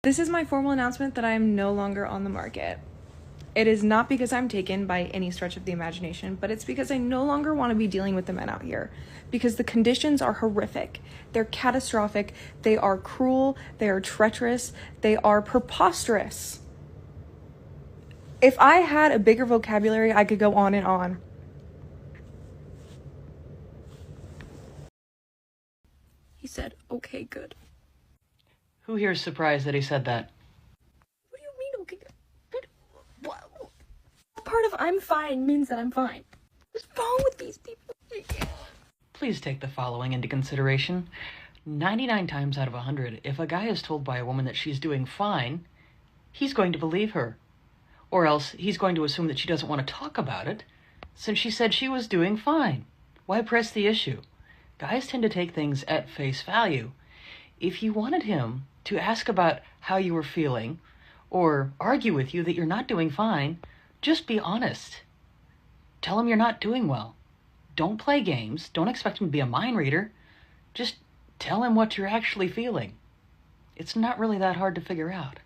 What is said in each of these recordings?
This is my formal announcement that I am no longer on the market. It is not because I'm taken by any stretch of the imagination, but it's because I no longer want to be dealing with the men out here. Because the conditions are horrific. They're catastrophic. They are cruel. They are treacherous. They are preposterous. If I had a bigger vocabulary, I could go on and on. He said, okay, good. Who here is surprised that he said that? What do you mean, okay, good? What part of I'm fine means that I'm fine? What's wrong with these people? Please take the following into consideration. 99 times out of 100, if a guy is told by a woman that she's doing fine, he's going to believe her. Or else he's going to assume that she doesn't want to talk about it, since she said she was doing fine. Why press the issue? Guys tend to take things at face value. If you wanted him to ask about how you were feeling, or argue with you that you're not doing fine, just be honest. Tell him you're not doing well. Don't play games. Don't expect him to be a mind reader. Just tell him what you're actually feeling. It's not really that hard to figure out.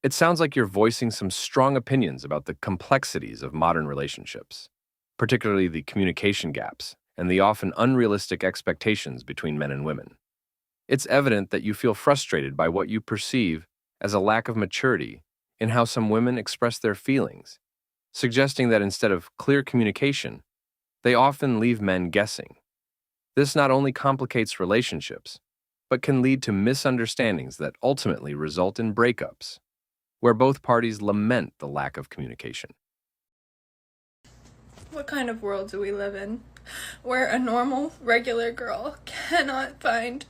It sounds like you're voicing some strong opinions about the complexities of modern relationships, particularly the communication gaps and the often unrealistic expectations between men and women. It's evident that you feel frustrated by what you perceive as a lack of maturity in how some women express their feelings, suggesting that instead of clear communication, they often leave men guessing. This not only complicates relationships, but can lead to misunderstandings that ultimately result in breakups, where both parties lament the lack of communication. What kind of world do we live in where a normal, regular girl cannot find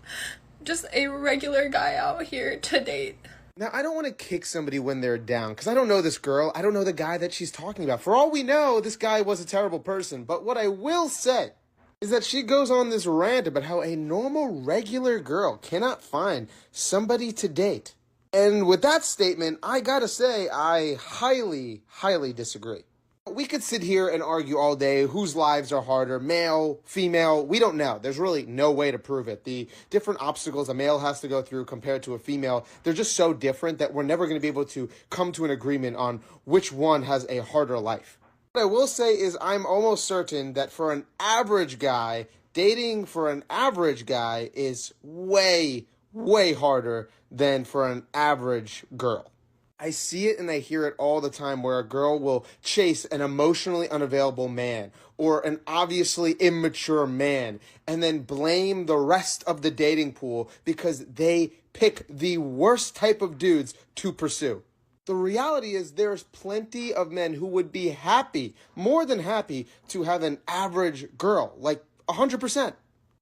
just a regular guy out here to date? Now, I don't want to kick somebody when they're down, because I don't know this girl. I don't know the guy that she's talking about. For all we know, this guy was a terrible person. But what I will say is that she goes on this rant about how a normal, regular girl cannot find somebody to date. And with that statement, I gotta say, I highly, highly disagree. We could sit here and argue all day whose lives are harder, male, female, we don't know. There's really no way to prove it. The different obstacles a male has to go through compared to a female, they're just so different that we're never going to be able to come to an agreement on which one has a harder life. What I will say is I'm almost certain that for an average guy, dating for an average guy is way, way harder than for an average girl. I see it and I hear it all the time where a girl will chase an emotionally unavailable man or an obviously immature man and then blame the rest of the dating pool because they pick the worst type of dudes to pursue. The reality is there's plenty of men who would be happy, more than happy, to have an average girl, like 100%.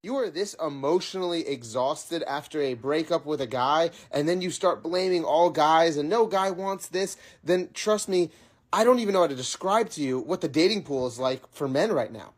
You are this emotionally exhausted after a breakup with a guy, and then you start blaming all guys, and no guy wants this, then trust me, I don't even know how to describe to you what the dating pool is like for men right now.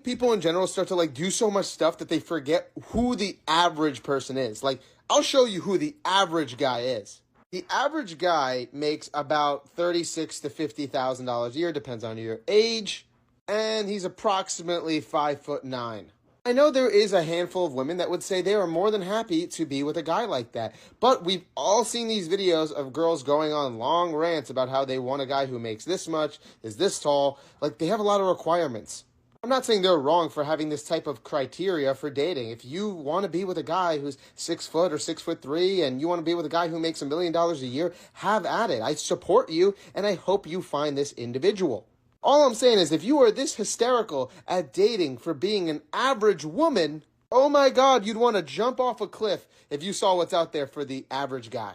People in general start to do so much stuff that they forget who the average person is. I'll show you who the average guy is. The average guy makes about $36,000 to $50,000 a year, depends on your age, and he's approximately 5'9". I know there is a handful of women that would say they are more than happy to be with a guy like that. But we've all seen these videos of girls going on long rants about how they want a guy who makes this much, is this tall. They have a lot of requirements. I'm not saying they're wrong for having this type of criteria for dating. If you want to be with a guy who's 6 foot or 6'3" and you want to be with a guy who makes $1 million a year, have at it. I support you and I hope you find this individual. All I'm saying is if you are this hysterical at dating for being an average woman, oh my God, you'd want to jump off a cliff if you saw what's out there for the average guy.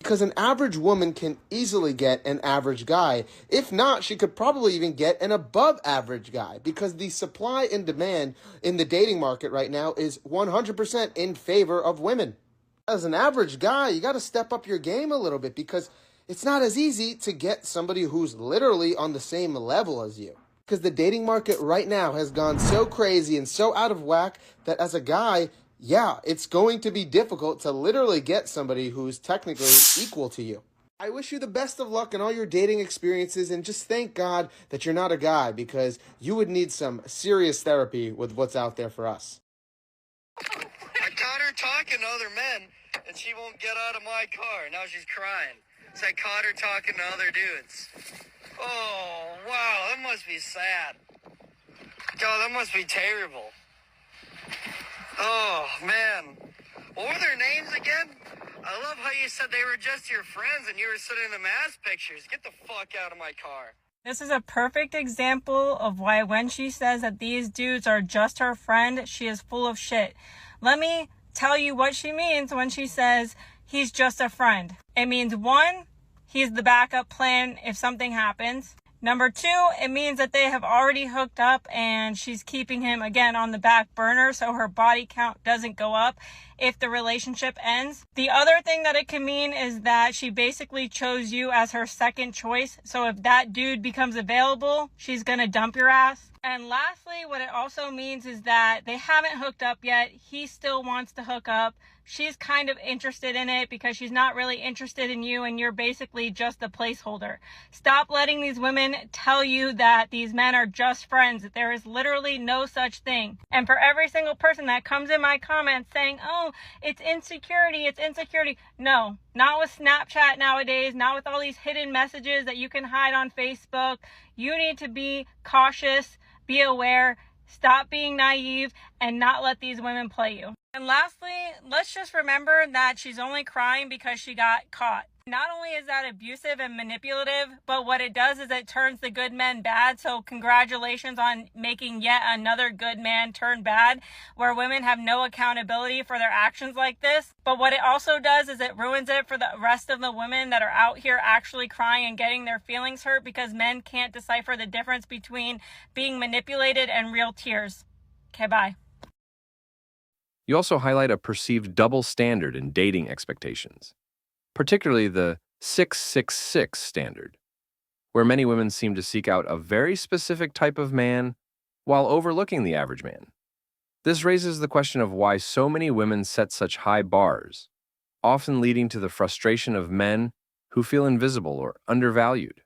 Because an average woman can easily get an average guy. If not, she could probably even get an above average guy because the supply and demand in the dating market right now is 100% in favor of women. As an average guy, you got to step up your game a little bit because it's not as easy to get somebody who's literally on the same level as you. Because the dating market right now has gone so crazy and so out of whack that as a guy, yeah, it's going to be difficult to literally get somebody who's technically equal to you. I wish you the best of luck in all your dating experiences and just thank God that you're not a guy because you would need some serious therapy with what's out there for us. I caught her talking to other men, and and she won't get out of my car. Now she's crying. So I caught her talking to other dudes. Oh, wow, that must be sad. God, that must be terrible. Oh, man. What were their names again? I love how you said they were just your friends and you were sending them ass pictures. Get the fuck out of my car. This is a perfect example of why when she says that these dudes are just her friend, she is full of shit. Let me tell you what she means when she says he's just a friend. It means 1, he's the backup plan if something happens. Number 2, it means that they have already hooked up and she's keeping him again on the back burner so her body count doesn't go up if the relationship ends. The other thing that it can mean is that she basically chose you as her second choice. So if that dude becomes available, she's gonna dump your ass. And lastly, what it also means is that they haven't hooked up yet. He still wants to hook up. She's kind of interested in it because she's not really interested in you and you're basically just a placeholder. Stop letting these women tell you that these men are just friends. There is literally no such thing. And for every single person that comes in my comments saying, oh, it's insecurity. No, not with Snapchat nowadays, not with all these hidden messages that you can hide on Facebook. You need to be cautious, be aware, stop being naive, and not let these women play you. And lastly, let's just remember that she's only crying because she got caught. Not only is that abusive and manipulative, but what it does is it turns the good men bad. So congratulations on making yet another good man turn bad, where women have no accountability for their actions like this. But what it also does is it ruins it for the rest of the women that are out here actually crying and getting their feelings hurt because men can't decipher the difference between being manipulated and real tears. Okay, bye. You also highlight a perceived double standard in dating expectations, particularly the 666 standard, where many women seem to seek out a very specific type of man while overlooking the average man. This raises the question of why so many women set such high bars, often leading to the frustration of men who feel invisible or undervalued.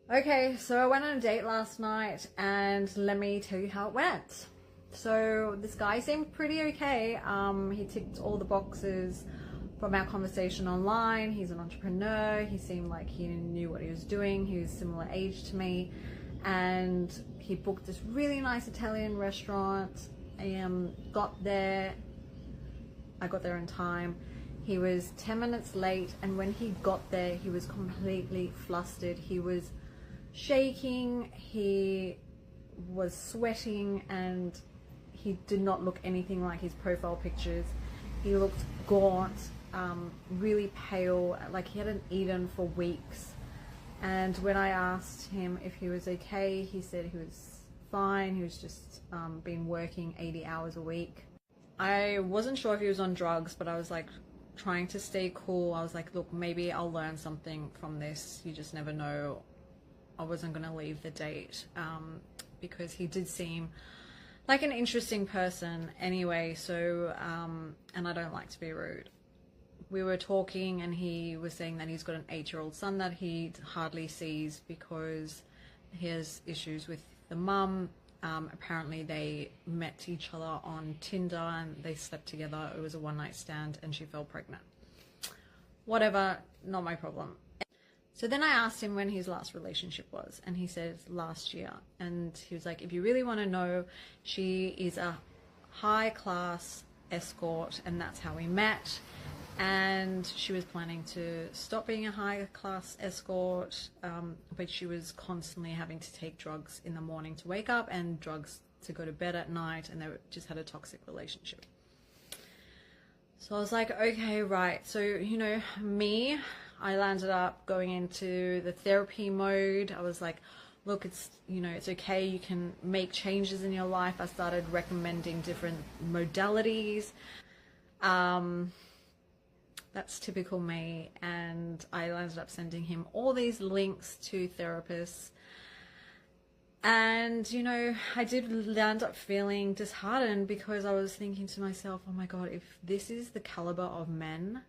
Okay, so I went on a date last night and let me tell you how it went. So this guy seemed pretty okay. He ticked all the boxes from our conversation online. He's an entrepreneur. He seemed like he knew what he was doing. He was similar age to me. And he booked this really nice Italian restaurant. I got there in time. He was 10 minutes late, and when he got there, he was completely flustered. He was shaking, he was sweating, and he did not look anything like his profile pictures. He looked gaunt, really pale, like he hadn't eaten for weeks. And when I asked him if he was okay, he said he was fine. He was just been working 80 hours a week. I wasn't sure if he was on drugs, but I was like trying to stay cool. I was like, look, maybe I'll learn something from this. You just never know. I wasn't going to leave the date because he did seem like an interesting person anyway. So, and I don't like to be rude. We were talking and he was saying that he's got an 8-year-old son that he hardly sees because he has issues with the mum. Apparently they met each other on Tinder and they slept together. It was a one-night stand and she fell pregnant. Whatever, not my problem. So then I asked him when his last relationship was, and he said last year. And he was like, if you really want to know, she is a high-class escort, and that's how we met. And she was planning to stop being a high-class escort, but she was constantly having to take drugs in the morning to wake up and drugs to go to bed at night, and they just had a toxic relationship. So I was like, okay, right. So, you know, I landed up going into the therapy mode. I was like, look, it's, you know, it's okay. You can make changes in your life. I started recommending different modalities. That's typical me. And I ended up sending him all these links to therapists. And, you know, I did end up feeling disheartened because I was thinking to myself, oh my God, if this is the caliber of men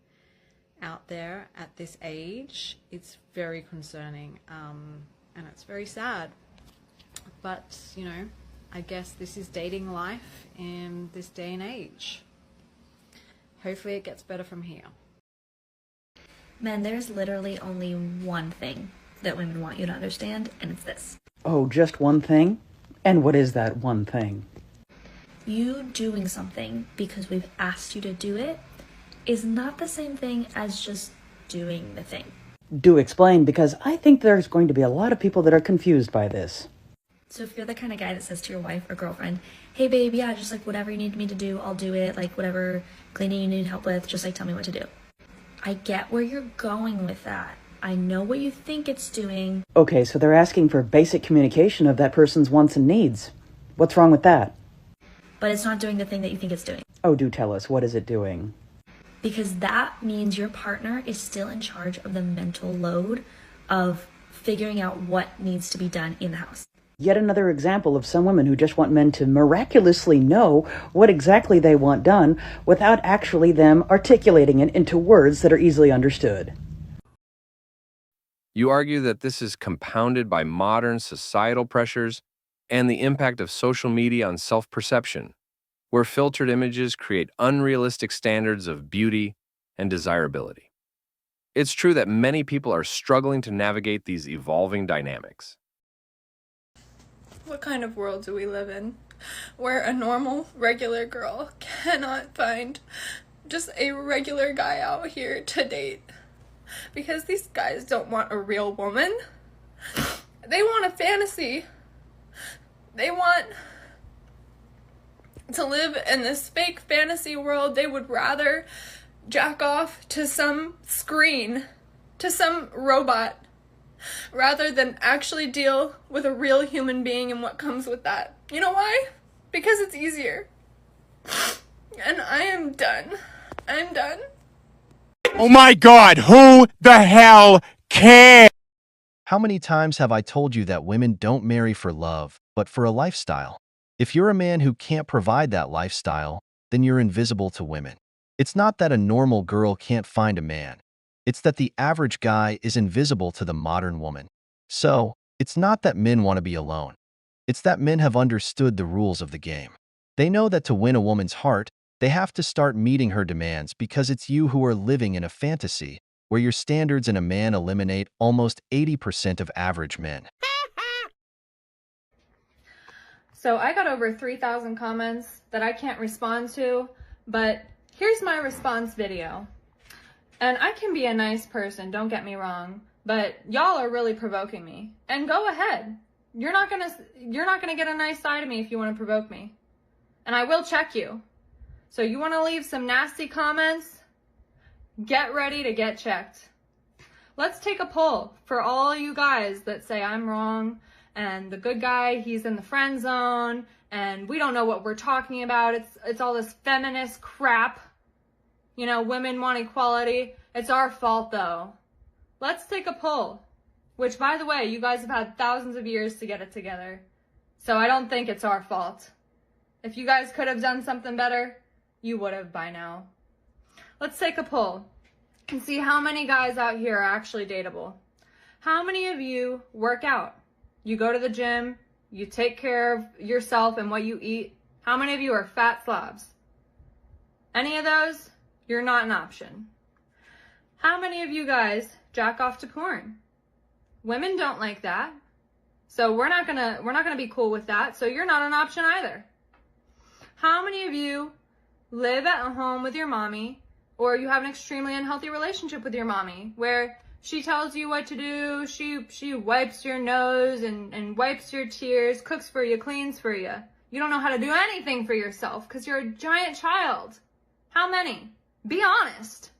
out there at this age, it's very concerning, and it's very sad. But, you know, I guess this is dating life in this day and age. Hopefully it gets better from here. Men, there's literally only one thing that women want you to understand, and it's this. Oh, just one thing? And what is that one thing? You doing something because we've asked you to do it is not the same thing as just doing the thing. Do explain, because I think there's going to be a lot of people that are confused by this. So if you're the kind of guy that says to your wife or girlfriend, hey babe, yeah, just like whatever you need me to do, I'll do it. Like whatever cleaning you need help with, just like tell me what to do. I get where you're going with that. I know what you think it's doing. Okay, so they're asking for basic communication of that person's wants and needs. What's wrong with that? But it's not doing the thing that you think it's doing. Oh, do tell us, what is it doing? Because that means your partner is still in charge of the mental load of figuring out what needs to be done in the house. Yet another example of some women who just want men to miraculously know what exactly they want done without actually them articulating it into words that are easily understood. You argue that this is compounded by modern societal pressures and the impact of social media on self-perception, where filtered images create unrealistic standards of beauty and desirability. It's true that many people are struggling to navigate these evolving dynamics. What kind of world do we live in where a normal, regular girl cannot find just a regular guy out here to date? Because these guys don't want a real woman. They want a fantasy. They want to live in this fake fantasy world. They would rather jack off to some screen, to some robot, rather than actually deal with a real human being and what comes with that. You know why? Because it's easier. And I am done. I'm done. Oh my God, who the hell cares? How many times have I told you that women don't marry for love, but for a lifestyle? If you're a man who can't provide that lifestyle, then you're invisible to women. It's not that a normal girl can't find a man. It's that the average guy is invisible to the modern woman. So, it's not that men want to be alone. It's that men have understood the rules of the game. They know that to win a woman's heart, they have to start meeting her demands, because it's you who are living in a fantasy where your standards in a man eliminate almost 80% of average men. So I got over 3,000 comments that I can't respond to, but here's my response video. And I can be a nice person, don't get me wrong, but y'all are really provoking me. And go ahead. You're not gonna get a nice side of me if you want to provoke me. And I will check you. So you want to leave some nasty comments? Get ready to get checked. Let's take a poll for all you guys that say I'm wrong and the good guy, he's in the friend zone and we don't know what we're talking about. It's all this feminist crap. You know, women want equality. It's our fault though. Let's take a poll. Which, by the way, you guys have had thousands of years to get it together. So I don't think it's our fault. If you guys could have done something better, you would have by now. Let's take a poll and see how many guys out here are actually dateable. How many of you work out? You go to the gym, you take care of yourself and what you eat. How many of you are fat slobs? Any of those? You're not an option. How many of you guys jack off to porn? Women don't like that. So we're not gonna be cool with that. So you're not an option either. How many of you live at home with your mommy, or you have an extremely unhealthy relationship with your mommy where she tells you what to do, she wipes your nose and wipes your tears, cooks for you, cleans for you. You don't know how to do anything for yourself because you're a giant child. How many? Be honest.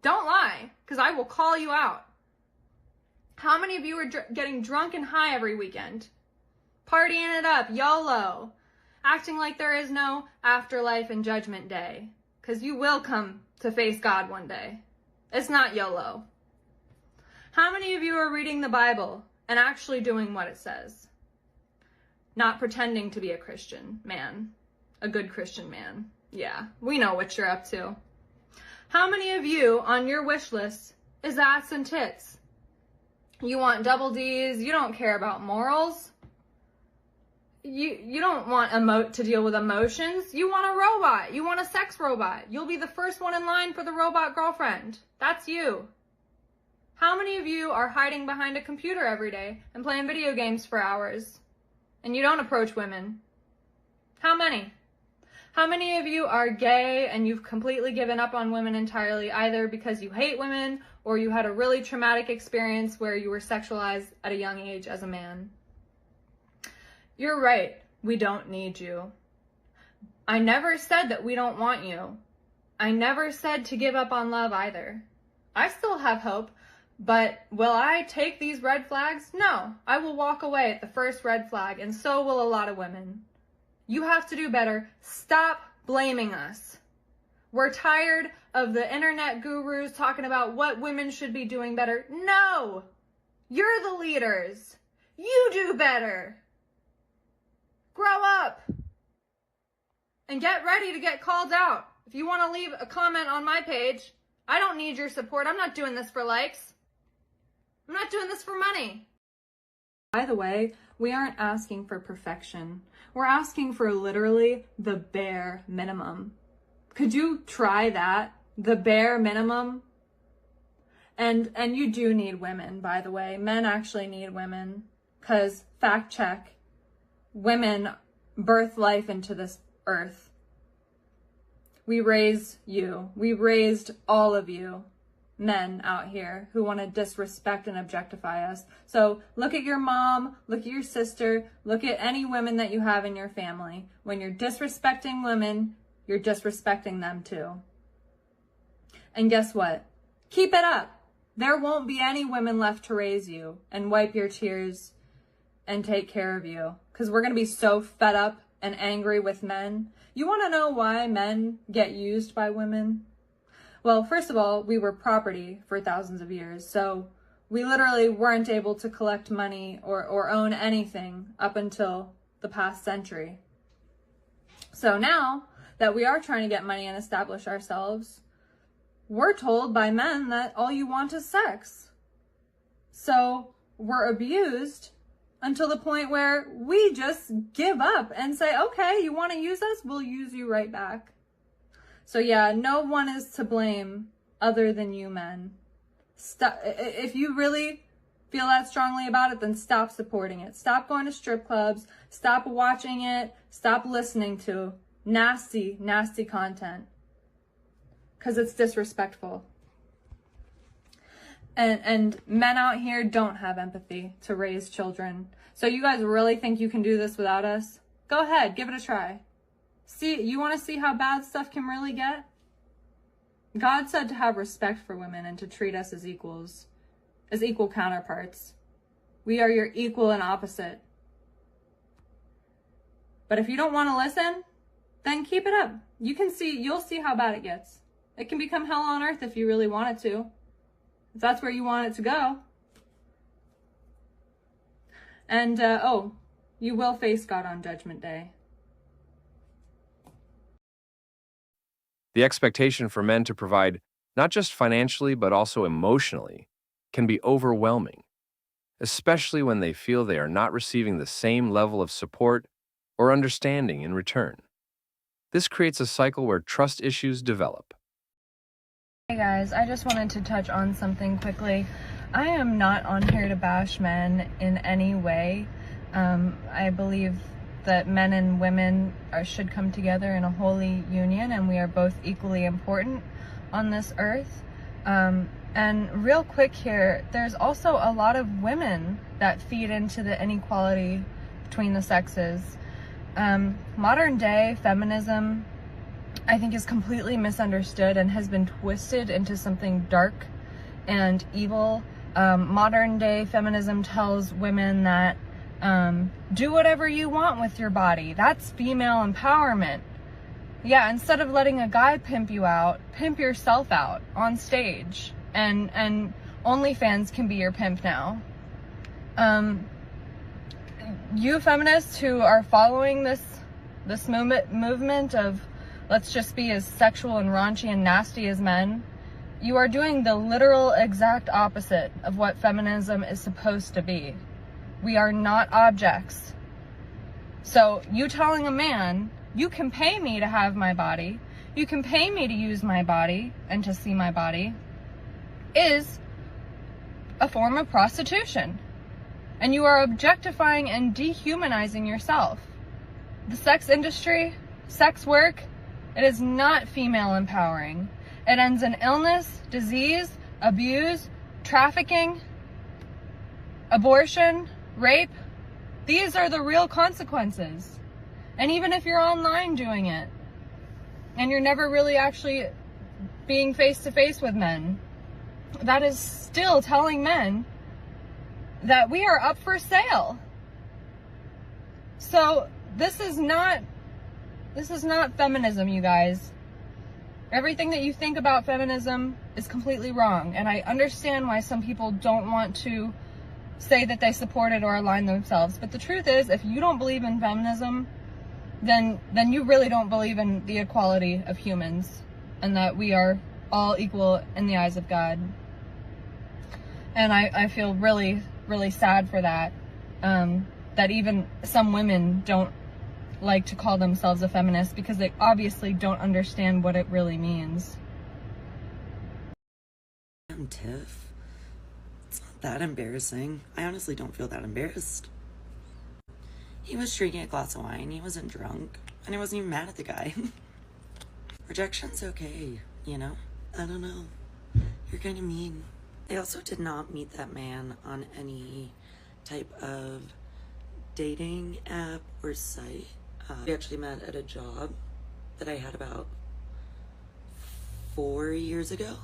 Don't lie, because I will call you out. How many of you are getting drunk and high every weekend? Partying it up, YOLO. Acting like there is no afterlife and judgment day. Because you will come to face God one day. It's not YOLO. How many of you are reading the Bible and actually doing what it says? Not pretending to be a Christian man. A good Christian man. Yeah, we know what you're up to. How many of you on your wish list is ass and tits? You want double D's, you don't care about morals. you don't want to deal with emotions. You want a robot. You want a sex robot. You'll be the first one in line for the robot girlfriend. That's you. How many of you are hiding behind a computer every day and playing video games for hours and you don't approach women? How many? How many of you are gay and you've completely given up on women entirely, either because you hate women or you had a really traumatic experience where you were sexualized at a young age as a man? You're right. We don't need you. I never said that we don't want you. I never said to give up on love either. I still have hope, but will I take these red flags? No, I will walk away at the first red flag, and so will a lot of women. You have to do better. Stop blaming us. We're tired of the internet gurus talking about what women should be doing better. No! You're the leaders. You do better. Grow up. And get ready to get called out. If you want to leave a comment on my page, I don't need your support. I'm not doing this for likes. I'm not doing this for money. By the way, we aren't asking for perfection. We're asking for literally the bare minimum. Could you try that? The bare minimum? And you do need women, by the way. Men actually need women. Because, fact check, women birth life into this earth. We raised you. We raised all of you. Men out here who want to disrespect and objectify us. So look at your mom, look at your sister, look at any women that you have in your family. When you're disrespecting women, you're disrespecting them too. And guess what? Keep it up. There won't be any women left to raise you and wipe your tears and take care of you. Because we're going to be so fed up and angry with men. You want to know why men get used by women? Well, first of all, we were property for thousands of years, so we literally weren't able to collect money or own anything up until the past century. So now that we are trying to get money and establish ourselves, we're told by men that all you want is sex. So we're abused until the point where we just give up and say, okay, you want to use us? We'll use you right back. So yeah, no one is to blame other than you men. Stop. If you really feel that strongly about it, then stop supporting it. Stop going to strip clubs. Stop watching it. Stop listening to nasty, nasty content. Because it's disrespectful. And men out here don't have empathy to raise children. So you guys really think you can do this without us? Go ahead, give it a try. See, you want to see how bad stuff can really get? God said to have respect for women and to treat us as equals, as equal counterparts. We are your equal and opposite. But if you don't want to listen, then keep it up. You'll see how bad it gets. It can become hell on earth if you really want it to. If that's where you want it to go. And, you will face God on Judgment Day. The expectation for men to provide, not just financially, but also emotionally, can be overwhelming, especially when they feel they are not receiving the same level of support or understanding in return. This creates a cycle where trust issues develop. Hey guys, I just wanted to touch on something quickly. I am not on here to bash men in any way. I believe that men and women should come together in a holy union, and we are both equally important on this earth. And real quick here, there's also a lot of women that feed into the inequality between the sexes. Modern day feminism, I think, is completely misunderstood and has been twisted into something dark and evil. Modern day feminism tells women that do whatever you want with your body. That's female empowerment. Yeah, instead of letting a guy pimp you out, pimp yourself out on stage. And OnlyFans can be your pimp now. You feminists who are following this movement of let's just be as sexual and raunchy and nasty as men, you are doing the literal exact opposite of what feminism is supposed to be. We are not objects. So you telling a man, you can pay me to have my body, you can pay me to use my body and to see my body, is a form of prostitution. And you are objectifying and dehumanizing yourself. The sex industry, sex work, it is not female empowering. It ends in illness, disease, abuse, trafficking, abortion, rape. These are the real consequences. And even if you're online doing it, and you're never really actually being face to face with men, that is still telling men that we are up for sale. So this is not feminism, you guys. Everything that you think about feminism is completely wrong, and I understand why some people don't want to say that they support it or align themselves. But the truth is, if you don't believe in feminism, then you really don't believe in the equality of humans and that we are all equal in the eyes of God. And I feel really, really sad for that, that even some women don't like to call themselves a feminist because they obviously don't understand what it really means. I'm Tiff. It's not that embarrassing. I honestly don't feel that embarrassed. He was drinking a glass of wine, he wasn't drunk, and I wasn't even mad at the guy. Rejection's okay, you know? I don't know. You're kind of mean. I also did not meet that man on any type of dating app or site. We actually met at a job that I had about 4 years ago.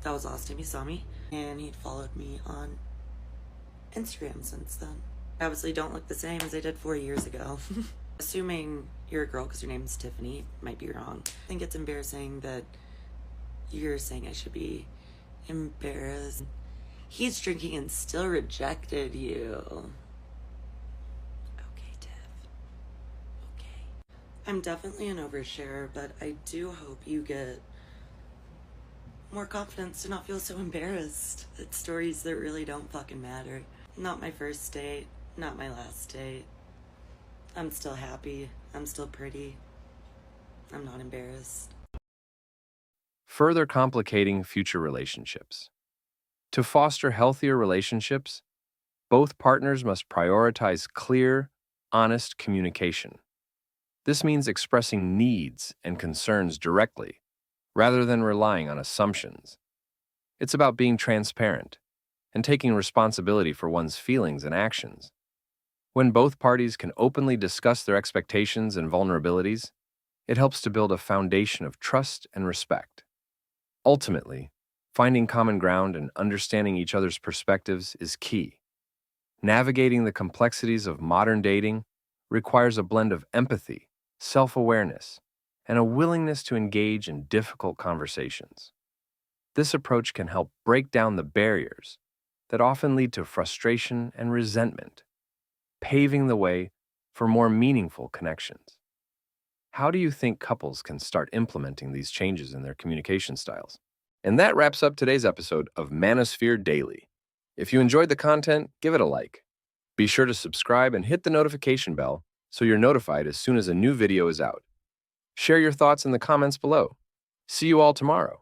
That was the last time he saw me, and he'd followed me on Instagram since then. I obviously don't look the same as I did 4 years ago. Assuming you're a girl because your name's Tiffany might be wrong. I think it's embarrassing that you're saying I should be embarrassed. He's drinking and still rejected you. I'm definitely an oversharer, but I do hope you get more confidence to not feel so embarrassed at stories that really don't fucking matter. Not my first date, not my last date. I'm still happy, I'm still pretty. I'm not embarrassed. Further complicating future relationships. To foster healthier relationships, both partners must prioritize clear, honest communication. This means expressing needs and concerns directly, rather than relying on assumptions. It's about being transparent and taking responsibility for one's feelings and actions. When both parties can openly discuss their expectations and vulnerabilities, it helps to build a foundation of trust and respect. Ultimately, finding common ground and understanding each other's perspectives is key. Navigating the complexities of modern dating requires a blend of empathy, self-awareness, and a willingness to engage in difficult conversations. This approach can help break down the barriers that often lead to frustration and resentment, paving the way for more meaningful connections. How do you think couples can start implementing these changes in their communication styles? And that wraps up today's episode of Manosphere Daily. If you enjoyed the content, give it a like. Be sure to subscribe and hit the notification bell so you're notified as soon as a new video is out. Share your thoughts in the comments below. See you all tomorrow.